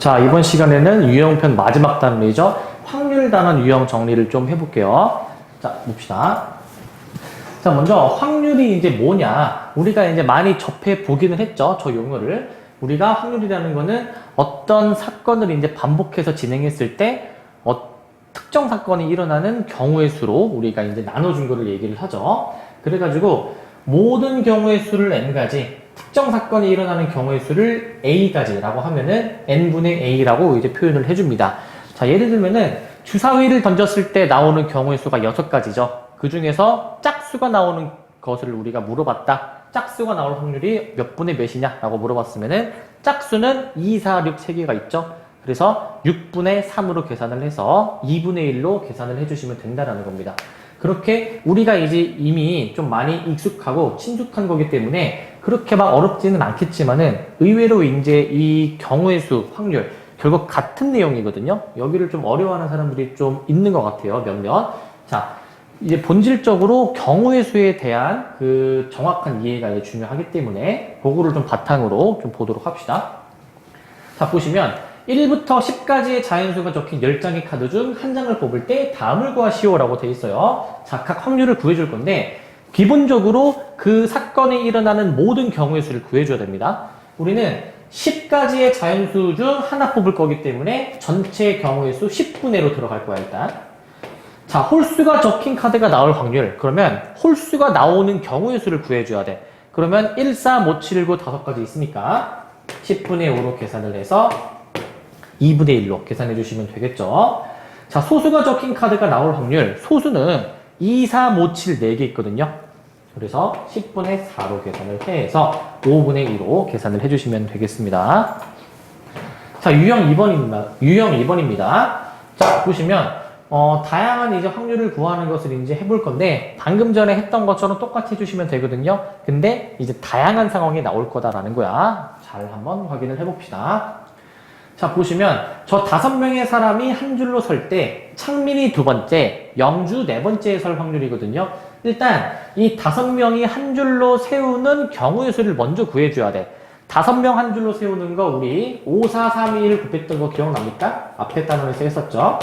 자, 이번 시간에는 유형편 마지막 단원이죠. 확률 단원 유형 정리를 좀 해볼게요. 자, 봅시다. 자, 먼저 확률이 이제 뭐냐. 우리가 이제 많이 접해 보기는 했죠. 저 용어를. 우리가 확률이라는 거는 어떤 사건을 이제 반복해서 진행했을 때 특정 사건이 일어나는 경우의 수로 우리가 이제 나눠준 거를 얘기를 하죠. 그래가지고 모든 경우의 수를 n가지, 특정 사건이 일어나는 경우의 수를 a가지라고 하면은 n분의 a라고 이제 표현을 해줍니다. 자, 예를 들면은 주사위를 던졌을 때 나오는 경우의 수가 6가지죠. 그 중에서 짝수가 나오는 것을 우리가 물어봤다. 짝수가 나올 확률이 몇 분의 몇이냐 라고 물어봤으면은 짝수는 2, 4, 6 3개가 있죠. 그래서 6분의 3으로 계산을 해서 2분의 1로 계산을 해주시면 된다라는 겁니다. 그렇게 우리가 이제 이미 좀 많이 익숙하고 친숙한 거기 때문에 그렇게 막 어렵지는 않겠지만은 의외로 이제 이 경우의 수, 확률 결국 같은 내용이거든요. 여기를 좀 어려워하는 사람들이 좀 있는 것 같아요. 몇몇. 자, 이제 본질적으로 경우의 수에 대한 그 정확한 이해가 이제 중요하기 때문에 그거를 좀 바탕으로 좀 보도록 합시다. 자, 보시면 1부터 10까지의 자연수가 적힌 10장의 카드 중 한 장을 뽑을 때 다음을 구하시오라고 되어 있어요. 자, 각 확률을 구해줄 건데 기본적으로 그 사건이 일어나는 모든 경우의 수를 구해줘야 됩니다. 우리는 10가지의 자연수 중 하나 뽑을 거기 때문에 전체 경우의 수 10분의 1로 들어갈 거야, 일단. 자, 홀수가 적힌 카드가 나올 확률. 그러면 홀수가 나오는 경우의 수를 구해줘야 돼. 그러면 1, 4, 5, 7, 9, 5가지 있으니까 10분의 5로 계산을 해서 2분의 1로 계산해 주시면 되겠죠. 자, 소수가 적힌 카드가 나올 확률. 소수는 2, 3, 5, 7, 4개 있거든요. 그래서 10분의 4로 계산을 해서 5분의 2로 계산을 해주시면 되겠습니다. 자, 유형 2번입니다. 자, 보시면 다양한 이제 확률을 구하는 것을 이제 해볼 건데 방금 전에 했던 것처럼 똑같이 해주시면 되거든요. 근데 이제 다양한 상황이 나올 거다라는 거야. 잘 한번 확인을 해봅시다. 자, 보시면 저 5명의 사람이 한 줄로 설 때 창민이 두 번째, 영주 네 번째에 설 확률이거든요. 일단 이 5명이 한 줄로 세우는 경우의 수를 먼저 구해줘야 돼. 5명 한 줄로 세우는 거 우리 5, 4, 3, 2, 1 곱했던 거 기억납니까? 앞에 단원에서 했었죠.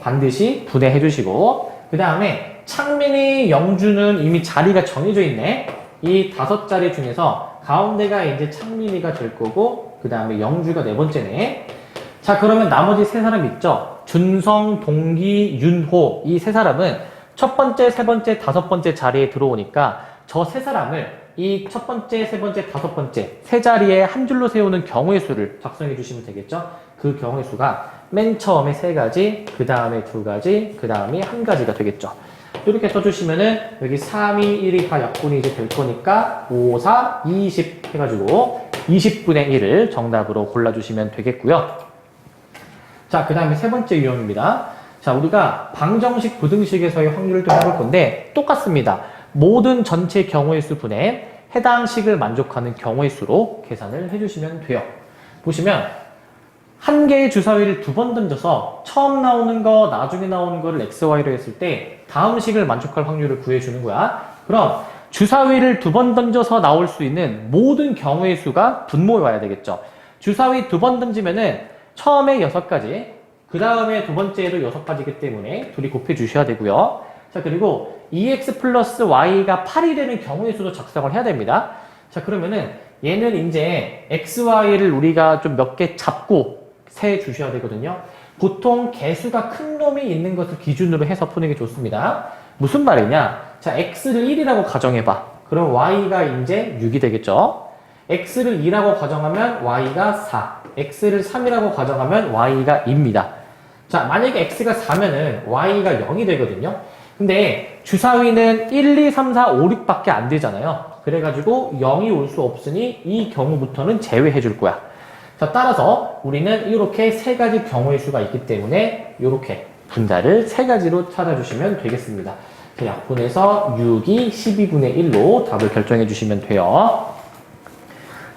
반드시 분해해 주시고, 그 다음에 창민이, 영주는 이미 자리가 정해져 있네. 이 5자리 중에서 가운데가 이제 창민이가 될 거고, 그 다음에 영주가 네 번째네. 자, 그러면 나머지 세 사람 있죠? 준성, 동기, 윤호. 이 세 사람은 첫 번째, 세 번째, 5번째 자리에 들어오니까 저 세 사람을 이 첫 번째, 세 번째, 5번째 세 자리에 한 줄로 세우는 경우의 수를 작성해 주시면 되겠죠? 그 경우의 수가 맨 처음에 3가지, 그 다음에 2가지, 그 다음에 1가지가 되겠죠. 이렇게 써주시면은 여기 3, 2, 1이 다 약분이 이제 될 거니까 5, 4, 20 해가지고 20분의 1을 정답으로 골라주시면 되겠고요. 자, 그 다음에 세 번째 유형입니다. 자, 우리가 방정식, 부등식에서의 확률을 좀 해볼 건데 똑같습니다. 모든 전체 경우의 수 분의 해당 식을 만족하는 경우의 수로 계산을 해주시면 돼요. 보시면 한 개의 주사위를 2번 던져서 처음 나오는 거, 나중에 나오는 거를 XY로 했을 때 다음 식을 만족할 확률을 구해주는 거야. 그럼 주사위를 2번 던져서 나올 수 있는 모든 경우의 수가 분모에 와야 되겠죠. 주사위 2번 던지면은 처음에 6가지, 그 다음에 두 번째에도 6가지이기 때문에 둘이 곱해 주셔야 되고요. 자, 그리고 2x 플러스 y가 8이 되는 경우의 수도 작성을 해야 됩니다. 자, 그러면은 얘는 이제 xy를 우리가 좀 몇 개 잡고 세 주셔야 되거든요. 보통 개수가 큰 놈이 있는 것을 기준으로 해서 푸는 게 좋습니다. 무슨 말이냐? 자, x를 1이라고 가정해봐. 그럼 y가 이제 6이 되겠죠. x를 2라고 가정하면 y가 4, x를 3이라고 가정하면 y가 2입니다. 자, 만약에 x가 4면은 y가 0이 되거든요. 근데 주사위는 1, 2, 3, 4, 5, 6밖에 안 되잖아요. 그래가지고 0이 올 수 없으니 이 경우부터는 제외해 줄 거야. 자, 따라서 우리는 이렇게 3가지 경우의 수가 있기 때문에 이렇게 분자를 3가지로 찾아주시면 되겠습니다. 자, 약분해서 6이 12분의 1로 답을 결정해 주시면 돼요.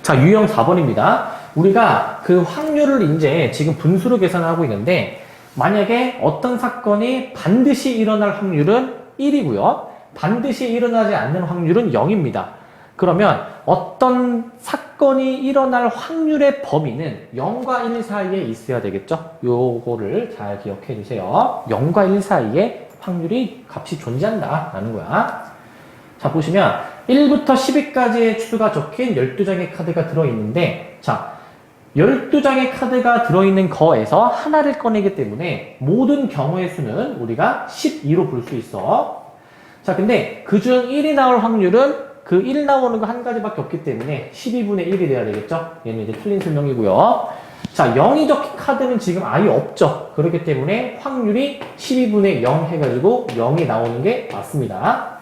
자, 유형 4번입니다. 우리가 그 확률을 이제 지금 분수로 계산하고 있는데 만약에 어떤 사건이 반드시 일어날 확률은 1이고요. 반드시 일어나지 않는 확률은 0입니다. 그러면 어떤 사건 사건이 일어날 확률의 범위는 0과 1 사이에 있어야 되겠죠? 요거를 잘 기억해 주세요. 0과 1 사이에 확률이 값이 존재한다라는 거야. 자, 보시면 1부터 10위까지의 수가 적힌 12장의 카드가 들어있는데, 자, 12장의 카드가 들어있는 거에서 하나를 꺼내기 때문에 모든 경우의 수는 우리가 12로 볼 수 있어. 자, 근데 그중 1이 나올 확률은 그 1 나오는 거 한 가지밖에 없기 때문에 12분의 1이 돼야 되겠죠? 얘는 이제 틀린 설명이고요. 자, 0이 적힌 카드는 지금 아예 없죠? 그렇기 때문에 확률이 12분의 0 해가지고 0이 나오는 게 맞습니다.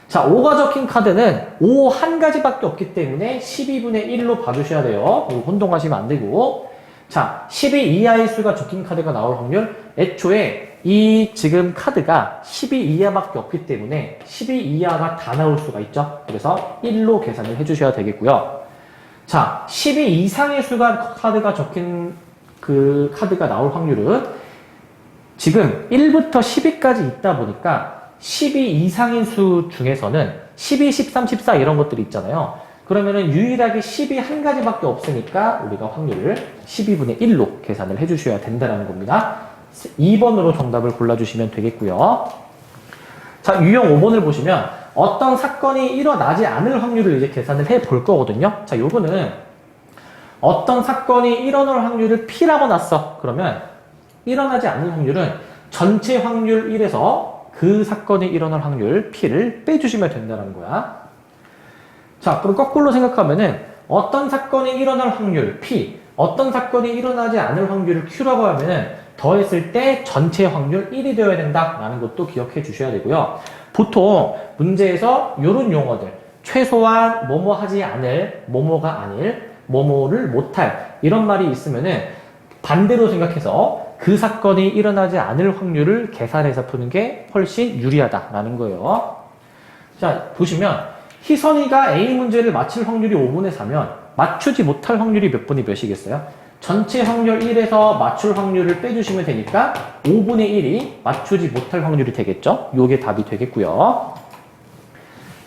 자, 5가 적힌 카드는 5 한 가지밖에 없기 때문에 12분의 1로 봐주셔야 돼요. 혼동하시면 안 되고. 자, 12 이하의 수가 적힌 카드가 나올 확률. 애초에 이 지금 카드가 12 이하밖에 없기 때문에 12 이하가 다 나올 수가 있죠. 그래서 1로 계산을 해주셔야 되겠고요. 자, 12 이상의 수가 카드가 적힌 그 카드가 나올 확률은 지금 1부터 10위까지 있다 보니까 12 이상인 수 중에서는 12, 13, 14 이런 것들이 있잖아요. 그러면은 유일하게 10이 한 가지밖에 없으니까 우리가 확률을 12분의 1로 계산을 해주셔야 된다는 겁니다. 2번으로 정답을 골라주시면 되겠고요. 자, 유형 5번을 보시면 어떤 사건이 일어나지 않을 확률을 이제 계산을 해 볼 거거든요. 자, 요거는 어떤 사건이 일어날 확률을 P라고 놨어. 그러면 일어나지 않을 확률은 전체 확률 1에서 그 사건이 일어날 확률 P를 빼주시면 된다는 거야. 자, 그럼 거꾸로 생각하면은 어떤 사건이 일어날 확률 P, 어떤 사건이 일어나지 않을 확률을 Q라고 하면은 더했을 때 전체 확률 1이 되어야 된다라는 것도 기억해 주셔야 되고요. 보통 문제에서 이런 용어들, 최소한 뭐뭐 하지 않을, 뭐뭐가 아닐, 뭐뭐를 못할 이런 말이 있으면은 반대로 생각해서 그 사건이 일어나지 않을 확률을 계산해서 푸는 게 훨씬 유리하다라는 거예요. 자, 보시면 희선이가 A 문제를 맞힐 확률이 5분의 4면 맞추지 못할 확률이 몇 분의 몇이겠어요? 전체 확률 1에서 맞출 확률을 빼주시면 되니까 5분의 1이 맞추지 못할 확률이 되겠죠? 요게 답이 되겠고요.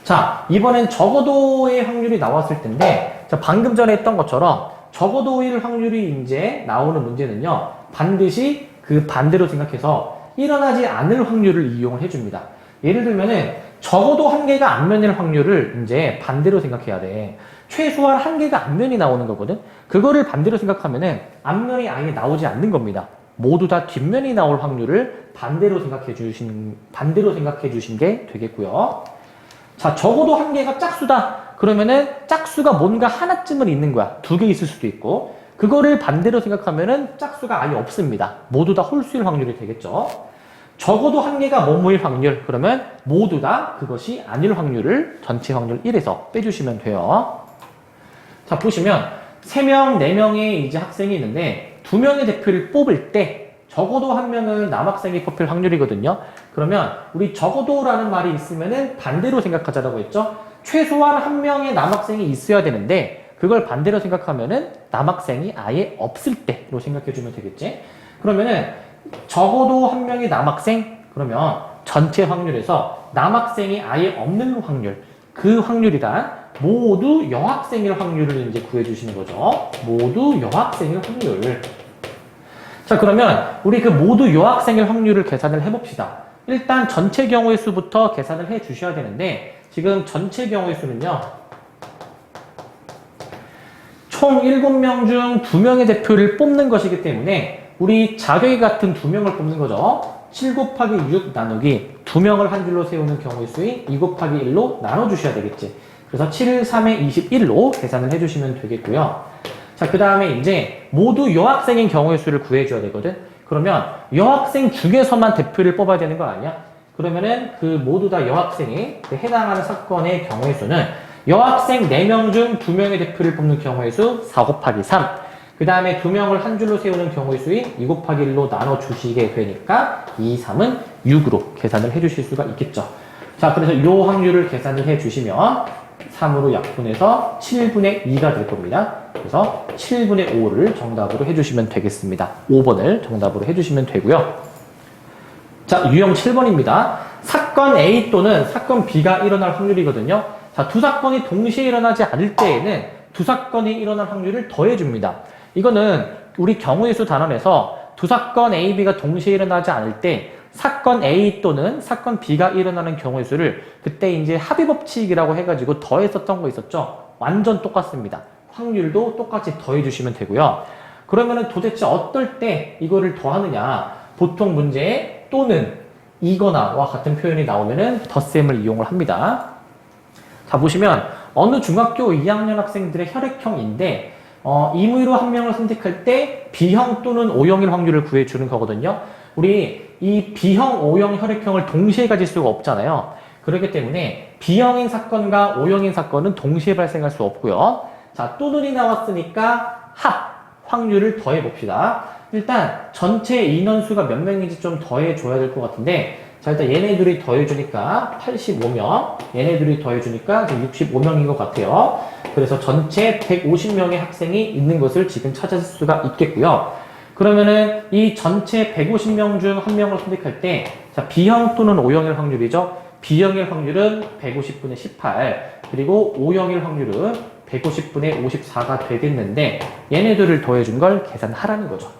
자, 이번엔 적어도의 확률이 나왔을 텐데, 자, 방금 전에 했던 것처럼 적어도일 확률이 이제 나오는 문제는요, 반드시 그 반대로 생각해서 일어나지 않을 확률을 이용을 해줍니다. 예를 들면은 적어도 한 개가 앞면일 확률을 이제 반대로 생각해야 돼. 최소한 한 개가 앞면이 나오는 거거든. 그거를 반대로 생각하면은 앞면이 아예 나오지 않는 겁니다. 모두 다 뒷면이 나올 확률을 반대로 생각해 주신 게 되겠고요. 자, 적어도 한 개가 짝수다. 그러면은 짝수가 뭔가 하나쯤은 있는 거야. 두 개 있을 수도 있고. 그거를 반대로 생각하면은 짝수가 아예 없습니다. 모두 다 홀수일 확률이 되겠죠. 적어도 한 개가 뭐뭐일 확률. 그러면 모두 다 그것이 아닐 확률을 전체 확률 1에서 빼주시면 돼요. 자, 보시면 3명, 4명의 이제 학생이 있는데 2명의 대표를 뽑을 때 적어도 한 명은 남학생이 뽑힐 확률이거든요. 그러면 우리 적어도라는 말이 있으면은 반대로 생각하자라고 했죠. 최소한 한 명의 남학생이 있어야 되는데 그걸 반대로 생각하면은 남학생이 아예 없을 때로 생각해주면 되겠지. 그러면은 적어도 한 명의 남학생 그러면 전체 확률에서 남학생이 아예 없는 확률 그 확률이란 모두 여학생일 확률을 이제 구해주시는 거죠. 모두 여학생일 확률. 자, 그러면 우리 그 모두 여학생일 확률을 계산을 해봅시다. 일단 전체 경우의 수부터 계산을 해 주셔야 되는데 지금 전체 경우의 수는요. 총 7명 중 2명의 대표를 뽑는 것이기 때문에 우리 자격이 같은 2명을 뽑는 거죠. 7 곱하기 6 나누기 2명을 한 줄로 세우는 경우의 수인 2 곱하기 1로 나눠주셔야 되겠지. 그래서 7, 3에 21로 계산을 해주시면 되겠고요. 자, 그 다음에 이제 모두 여학생인 경우의 수를 구해줘야 되거든. 그러면 여학생 중에서만 대표를 뽑아야 되는 거 아니야? 그러면은 그 모두 다 여학생이 해당하는 사건의 경우의 수는 여학생 4명 중 2명의 대표를 뽑는 경우의 수 4 곱하기 3. 그 다음에 2명을 한 줄로 세우는 경우의 수인 2 곱하기 1로 나눠주시게 되니까 2, 3은 6으로 계산을 해주실 수가 있겠죠. 자, 그래서 이 확률을 계산을 해주시면 3으로 약분해서 7분의 2가 될 겁니다. 그래서 7분의 5를 정답으로 해주시면 되겠습니다. 5번을 정답으로 해주시면 되고요. 자, 유형 7번입니다. 사건 A 또는 사건 B가 일어날 확률이거든요. 자, 두 사건이 동시에 일어나지 않을 때에는 두 사건이 일어날 확률을 더해줍니다. 이거는 우리 경우의 수 단원에서 두 사건 A, B가 동시에 일어나지 않을 때 사건 A 또는 사건 B가 일어나는 경우의 수를 그때 이제 합의법칙이라고 해가지고 더했었던 거 있었죠? 완전 똑같습니다. 확률도 똑같이 더해주시면 되고요. 그러면은 도대체 어떨 때 이거를 더하느냐? 보통 문제에 또는 이거나와 같은 표현이 나오면은 덧셈을 이용을 합니다. 자, 보시면 어느 중학교 2학년 학생들의 혈액형인데 임의로 한 명을 선택할 때 B형 또는 O형일 확률을 구해주는 거거든요. 우리 이 B형, O형 혈액형을 동시에 가질 수가 없잖아요. 그렇기 때문에 B형인 사건과 O형인 사건은 동시에 발생할 수 없고요. 자, 또는이 나왔으니까 합, 확률을 더해봅시다. 일단 전체 인원수가 몇 명인지 좀 더해줘야 될 것 같은데 자, 일단 얘네들이 더해주니까 85명, 얘네들이 더해주니까 65명인 것 같아요. 그래서 전체 150명의 학생이 있는 것을 지금 찾을 수가 있겠고요. 그러면은 이 전체 150명 중 한 명을 선택할 때 자, B형 또는 O형일 확률이죠. B형일 확률은 150분의 18, 그리고 O형일 확률은 150분의 54가 되겠는데 얘네들을 더해준 걸 계산하라는 거죠.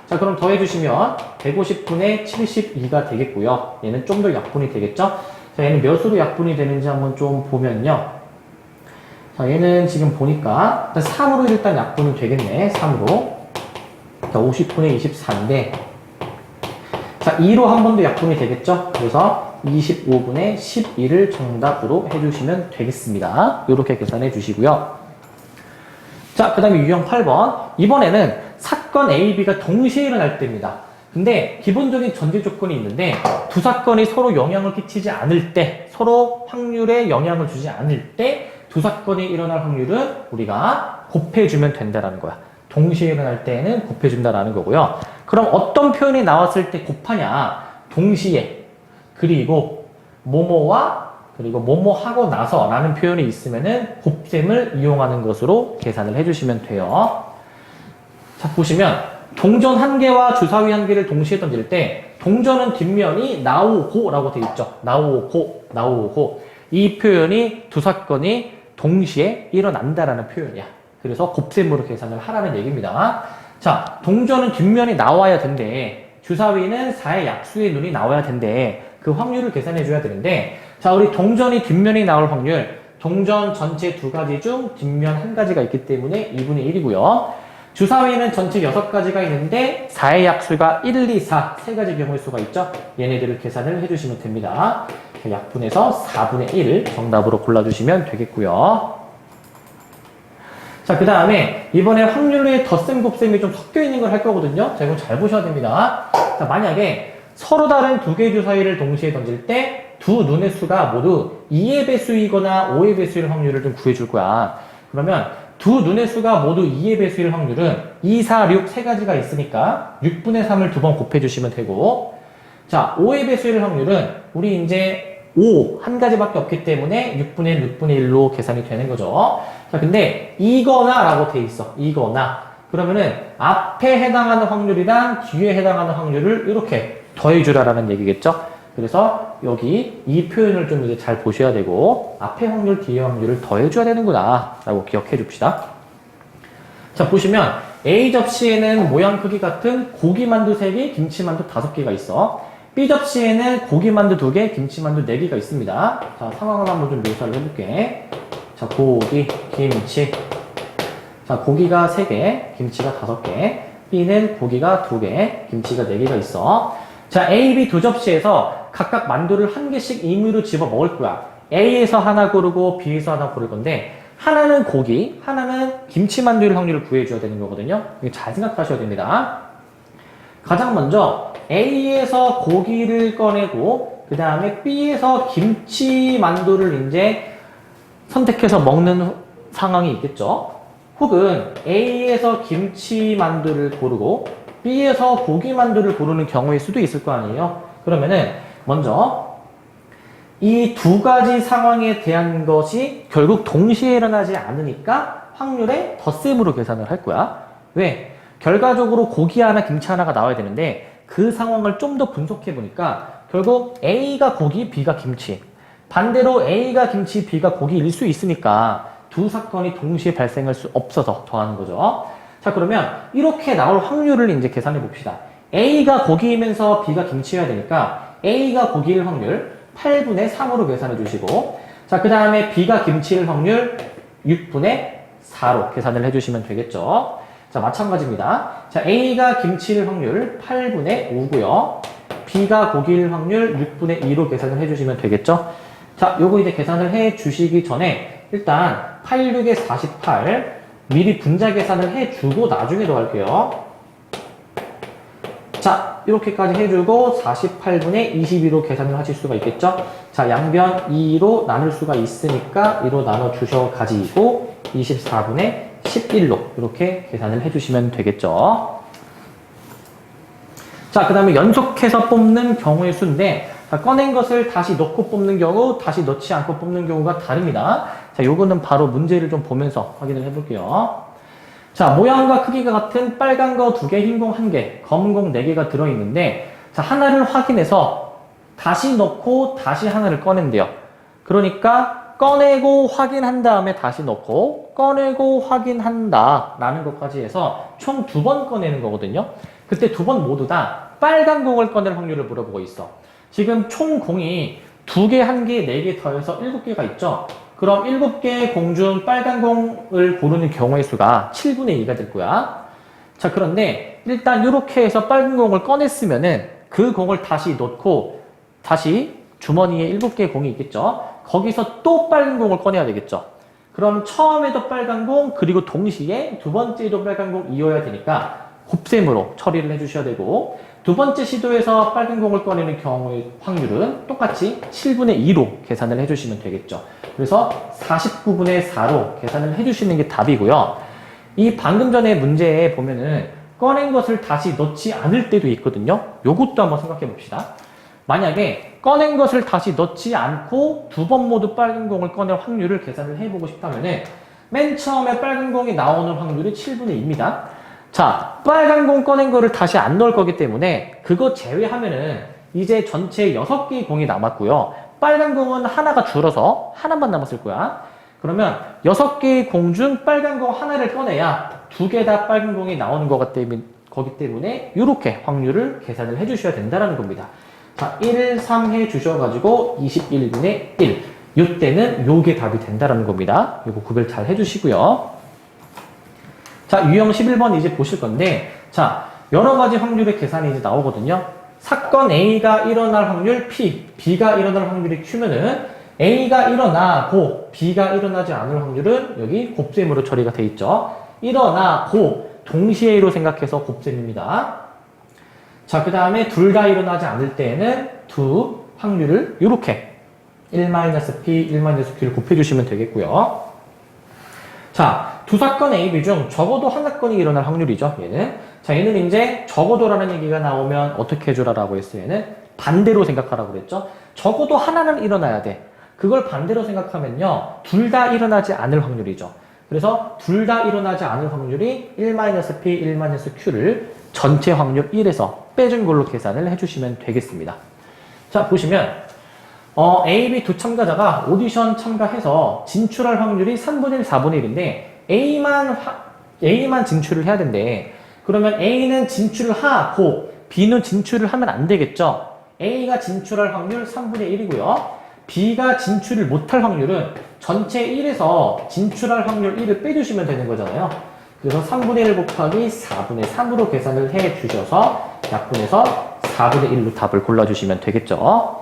자, 그럼 더해주시면 150분의 72가 되겠고요. 얘는 좀 더 약분이 되겠죠? 자, 얘는 몇으로 약분이 되는지 한번 좀 보면요. 자, 얘는 지금 보니까 일단 3으로 일단 약분이 되겠네. 3으로. 자, 50분의 24인데 자, 2로 한 번 더 약분이 되겠죠? 그래서 25분의 12를 정답으로 해주시면 되겠습니다. 이렇게 계산해 주시고요. 자, 그 다음에 유형 8번. 이번에는 사건 A, B가 동시에 일어날 때입니다. 근데 기본적인 전제 조건이 있는데 두 사건이 서로 영향을 끼치지 않을 때, 서로 확률에 영향을 주지 않을 때 두 사건이 일어날 확률은 우리가 곱해주면 된다라는 거야. 동시에 일어날 때에는 곱해준다라는 거고요. 그럼 어떤 표현이 나왔을 때 곱하냐? 동시에, 그리고 뭐뭐와 그리고 뭐뭐 하고 나서 라는 표현이 있으면은 곱셈을 이용하는 것으로 계산을 해주시면 돼요. 자, 보시면 동전 한 개와 주사위 한 개를 동시에 던질 때 동전은 뒷면이 나오고 라고 되어 있죠. 나오고, 나오고. 이 표현이 두 사건이 동시에 일어난다라는 표현이야. 그래서 곱셈으로 계산을 하라는 얘기입니다. 자, 동전은 뒷면이 나와야 된대. 주사위는 4의 약수의 눈이 나와야 된대. 그 확률을 계산해 줘야 되는데 자, 우리 동전이 뒷면이 나올 확률, 동전 전체 두 가지 중 뒷면 한 가지가 있기 때문에 2분의 1이고요. 주사위는 전체 6가지가 있는데 4의 약수가 1, 2, 4, 세 가지 경우의 수가 있죠. 얘네들을 계산을 해주시면 됩니다. 약분해서 4분의 1 정답으로 골라주시면 되겠고요. 자, 그 다음에 이번에 확률의 덧셈, 곱셈이 좀 섞여 있는 걸 할 거거든요. 자, 이건 잘 보셔야 됩니다. 자, 만약에 서로 다른 두 개의 주사위를 동시에 던질 때 두 눈의 수가 모두 2의 배수이거나 5의 배수일 확률을 좀 구해줄 거야. 그러면 두 눈의 수가 모두 2의 배수일 확률은 2, 4, 6 세 가지가 있으니까 6분의 3을 두 번 곱해주시면 되고 자, 5의 배수일 확률은 우리 이제 5 한 가지밖에 없기 때문에 6분의 1, 6분의 1로 계산이 되는 거죠. 자, 근데 이거나 라고 돼 있어. 이거나. 그러면은 앞에 해당하는 확률이랑 뒤에 해당하는 확률을 이렇게 더해주라라는 얘기겠죠. 그래서 여기 이 표현을 좀 이제 잘 보셔야 되고 앞에 확률, 뒤에 확률을 더해줘야 되는구나 라고 기억해 줍시다. 자, 보시면 A 접시에는 모양 크기 같은 고기만두 3개, 김치만두 5개가 있어. B 접시에는 고기만두 2개, 김치만두 4개가 있습니다. 자, 상황을 한번 좀 묘사를 해볼게. 자, 고기, 김치. 자, 고기가 3개, 김치가 5개. B는 고기가 2개, 김치가 4개가 있어. 자, A, B 두 접시에서 각각 만두를 한 개씩 임의로 집어 먹을 거야. A에서 하나 고르고 B에서 하나 고를 건데 하나는 고기, 하나는 김치만두일 확률을 구해줘야 되는 거거든요. 이거 잘 생각하셔야 됩니다. 가장 먼저 A에서 고기를 꺼내고 그 다음에 B에서 김치만두를 이제 선택해서 먹는 상황이 있겠죠. 혹은 A에서 김치만두를 고르고 B에서 고기만두를 고르는 경우일 수도 있을 거 아니에요. 그러면은 먼저 이 두 가지 상황에 대한 것이 결국 동시에 일어나지 않으니까 확률의 덧셈으로 계산을 할 거야. 왜? 결과적으로 고기 하나, 김치 하나가 나와야 되는데 그 상황을 좀 더 분석해 보니까 결국 A가 고기, B가 김치. 반대로 A가 김치, B가 고기일 수 있으니까 두 사건이 동시에 발생할 수 없어서 더하는 거죠. 자, 그러면 이렇게 나올 확률을 이제 계산해 봅시다. A가 고기이면서 B가 김치여야 되니까 A가 고기일 확률 8분의 3으로 계산해 주시고, 자, 그 다음에 B가 김치일 확률 6분의 4로 계산을 해주시면 되겠죠. 자, 마찬가지입니다. 자, A가 김치일 확률 8분의 5고요. B가 고기일 확률 6분의 2로 계산을 해주시면 되겠죠. 자, 요거 이제 계산을 해주시기 전에 일단 8, 6에 48 미리 분자 계산을 해주고 나중에 더할게요. 자, 이렇게까지 해주고 48분의 22로 계산을 하실 수가 있겠죠. 자, 양변 2로 나눌 수가 있으니까 2로 나눠 주셔가지고 24분의 11로 이렇게 계산을 해주시면 되겠죠. 자, 그 다음에 연속해서 뽑는 경우의 수인데, 자, 꺼낸 것을 다시 넣고 뽑는 경우, 다시 넣지 않고 뽑는 경우가 다릅니다. 자, 요거는 바로 문제를 좀 보면서 확인을 해볼게요. 자, 모양과 크기가 같은 빨간 거 2개, 흰 공 1개, 검은 공 4개가 들어있는데, 자, 하나를 확인해서 다시 넣고 다시 하나를 꺼낸대요. 그러니까 꺼내고 확인한 다음에 다시 넣고 꺼내고 확인한다 라는 것까지 해서 총 2번 꺼내는 거거든요. 그때 2번 모두 다 빨간 공을 꺼낼 확률을 물어보고 있어. 지금 총 공이 2개, 1개, 4개 더해서 7개가 있죠. 그럼 7개의 공 중 빨간 공을 고르는 경우의 수가 7분의 2가 될 거야. 자, 그런데 일단 이렇게 해서 빨간 공을 꺼냈으면은 그 공을 다시 넣고 다시 주머니에 7개의 공이 있겠죠. 거기서 또 빨간 공을 꺼내야 되겠죠. 그럼 처음에도 빨간 공 그리고 동시에 두 번째도 빨간 공이어야 되니까 곱셈으로 처리를 해주셔야 되고, 두 번째 시도에서 빨간 공을 꺼내는 경우의 확률은 똑같이 7분의 2로 계산을 해주시면 되겠죠. 그래서 49분의 4로 계산을 해주시는 게 답이고요. 이 방금 전에 문제에 보면은 꺼낸 것을 다시 넣지 않을 때도 있거든요. 요것도 한번 생각해 봅시다. 만약에 꺼낸 것을 다시 넣지 않고 2번 모두 빨간 공을 꺼낼 확률을 계산을 해보고 싶다면은 맨 처음에 빨간 공이 나오는 확률이 7분의 2입니다. 자, 빨간 공 꺼낸 거를 다시 안 넣을 거기 때문에 그거 제외하면은 이제 전체 6개의 공이 남았고요. 빨간 공은 하나가 줄어서 하나만 남았을 거야. 그러면 6개의 공 중 빨간 공 하나를 꺼내야 2개 다 빨간 공이 나오는 거기 때문에 이렇게 확률을 계산을 해주셔야 된다는 겁니다. 자, 1, 3 해주셔가지고 21분의 1. 이때는 요게 답이 된다는 겁니다. 요거 구별 잘 해주시고요. 자, 유형 11번 이제 보실 건데, 자, 여러 가지 확률의 계산이 이제 나오거든요. 사건 A가 일어날 확률 P, B가 일어날 확률이 Q면은 A가 일어나고 B가 일어나지 않을 확률은 여기 곱셈으로 처리가 돼 있죠. 일어나고 동시에로 생각해서 곱셈입니다. 자, 그 다음에 둘 다 일어나지 않을 때에는 두 확률을 이렇게 1-P, 1-Q를 곱해주시면 되겠고요. 자, 두 사건 A, B 중 적어도 한 사건이 일어날 확률이죠, 얘는. 자, 얘는 이제 적어도라는 얘기가 나오면 어떻게 해주라라고 했어요, 얘는? 반대로 생각하라고 그랬죠? 적어도 하나는 일어나야 돼. 그걸 반대로 생각하면요, 둘 다 일어나지 않을 확률이죠. 그래서 둘 다 일어나지 않을 확률이 1-P, 1-Q를 전체 확률 1에서 빼준 걸로 계산을 해주시면 되겠습니다. 자, 보시면 A, B 두 참가자가 오디션 참가해서 진출할 확률이 3분의 1, 4분의 1인데 A만 진출을 해야 된대. 그러면 A는 진출을 하고 B는 진출을 하면 안 되겠죠. A가 진출할 확률 3분의 1이고요. B가 진출을 못할 확률은 전체 1에서 진출할 확률 1을 빼주시면 되는 거잖아요. 그래서 3분의 1 곱하기 4분의 3으로 계산을 해 주셔서 약분해서 4분의 1로 답을 골라주시면 되겠죠.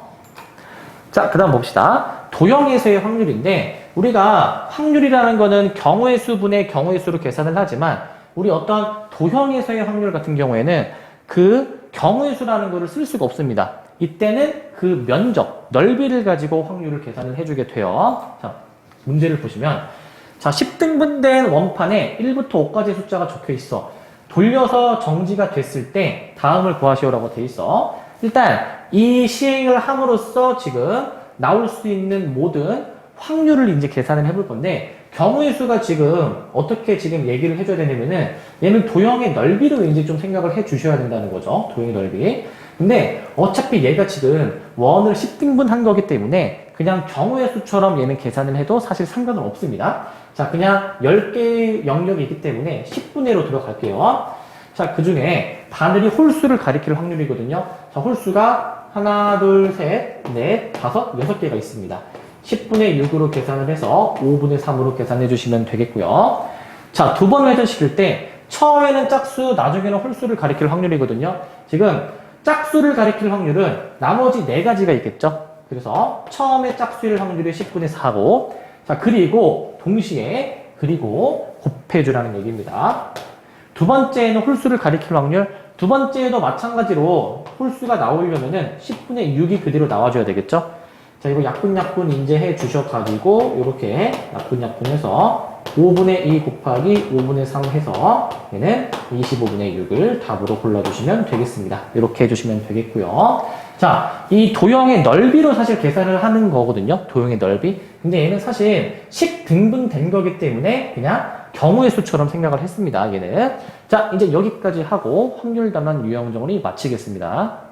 자, 그 다음 봅시다. 도형에서의 확률인데, 우리가 확률이라는 거는 경우의 수분의 경우의 수로 계산을 하지만, 우리 어떤 도형에서의 확률 같은 경우에는 그 경우의 수라는 거를 쓸 수가 없습니다. 이때는 그 면적, 넓이를 가지고 확률을 계산을 해주게 돼요. 자, 문제를 보시면, 자, 10등분된 원판에 1부터 5까지 숫자가 적혀 있어. 돌려서 정지가 됐을 때 다음을 구하시오라고 돼 있어. 일단 이 시행을 함으로써 지금 나올 수 있는 모든 확률을 이제 계산을 해볼 건데, 경우의 수가 지금 어떻게 지금 얘기를 해줘야 되냐면은 얘는 도형의 넓이로 이제 좀 생각을 해 주셔야 된다는 거죠. 도형의 넓이. 근데 어차피 얘가 지금 원을 10등분 한 거기 때문에 그냥 경우의 수처럼 얘는 계산을 해도 사실 상관은 없습니다. 자, 자, 그냥 10개의 영역이 있기 때문에 10분의 1로 들어갈게요. 자, 그 중에 바늘이 홀수를 가리킬 확률이거든요. 자, 홀수가 하나, 둘, 셋, 넷, 다섯, 6개가 있습니다. 10분의 6으로 계산을 해서 5분의 3으로 계산해 주시면 되겠고요. 자, 두 번 회전시킬 때 처음에는 짝수, 나중에는 홀수를 가리킬 확률이거든요. 지금 짝수를 가리킬 확률은 나머지 4가지가 있겠죠. 그래서 처음에 짝수일 확률이 10분의 4고, 자, 그리고 동시에 곱해주라는 얘기입니다. 두 번째에는 홀수를 가리킬 확률, 두 번째에도 마찬가지로 홀수가 나오려면은 10분의 6이 그대로 나와줘야 되겠죠. 자, 이거 약분약분 인제해 주셔가지고, 요렇게 약분약분 해서 5분의 2 곱하기 5분의 3 해서 얘는 25분의 6을 답으로 골라주시면 되겠습니다. 이렇게 해주시면 되겠고요. 자, 이 도형의 넓이로 사실 계산을 하는 거거든요. 도형의 넓이. 근데 얘는 사실 10등분 된 거기 때문에 그냥 경우의 수처럼 생각을 했습니다. 얘는. 자, 이제 여기까지 하고 확률 단원 유형 정리 마치겠습니다.